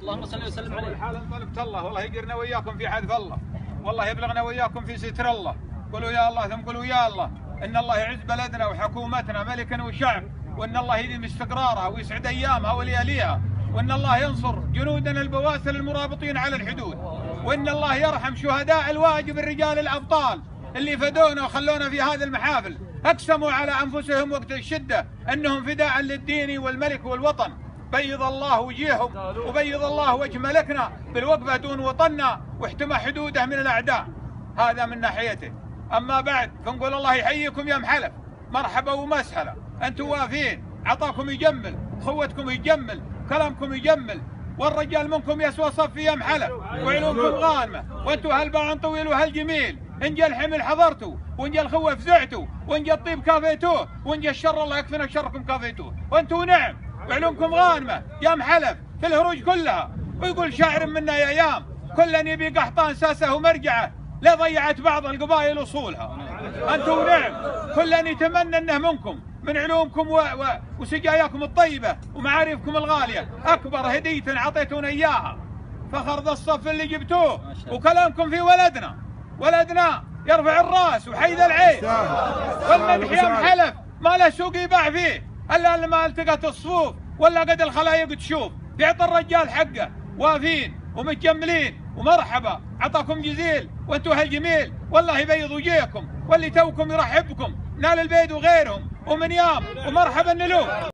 اللهم صل وسلم عليه. حالا طلبت الله والله يجرنا وياكم في حذف الله، والله يبلغنا وياكم في ستر الله. قولوا يا الله ثم قولوا يا الله ان الله يعز بلدنا وحكومتنا ملكا وشعب، وان الله يديم استقرارها ويسعد ايامها ولياليها، وان الله ينصر جنودنا البواسل المرابطين على الحدود، وان الله يرحم شهداء الواجب الرجال الابطال اللي فدونا وخلونا في هذه المحافل، اقسموا على انفسهم وقت الشده انهم فداء للدين والملك والوطن. بيض الله وجيههم وبيض الله وجه ملكنا بالوقفه دون وطننا واحتمى حدوده من الاعداء. هذا من ناحيته. اما بعد فنقول الله يحييكم يا محلف، مرحبا ومسهلا، انتم وافين، عطاكم يجمل، خوتكم يجمل، كلامكم يجمل، والرجال منكم يسوى صف يا محلف، وعلومكم غانمه، وانتم هالباعن طويل وهالجميل، ان جا الحمل حضرتوا، وان جا الخوه فزعتوا، وان جا الطيب كافيتوه، وان جا الشر الله يكفينا شركم كافيتوه، وانتم نعم وعلومكم غانمه يا محلف في الهروج كلها. ويقول شاعر منا يا ايام كل يبي قحطان ساسه ومرجعه، لا ضيعت بعض القبائل اصولها. انتم نعم كل يتمنى انه منكم من علومكم وسجاياكم الطيبه ومعارفكم الغاليه اكبر هديه عطيتونا اياها. فخر ذا الصف اللي جبتوه، وكلامكم في ولدنا يرفع الراس وحيد العين، والمدح يا محلف ما له سوق يباع فيه الا لما التقت الصفوف ولا قد الخلايق تشوف. يعطي الرجال حقه، وافين ومتجملين ومرحبا، عطاكم جزيل وانتم هالجميل، والله يبيض وجيهكم، واللي توكم يرحبكم نال البيد وغيرهم، ومن يام ومرحبا نلوم.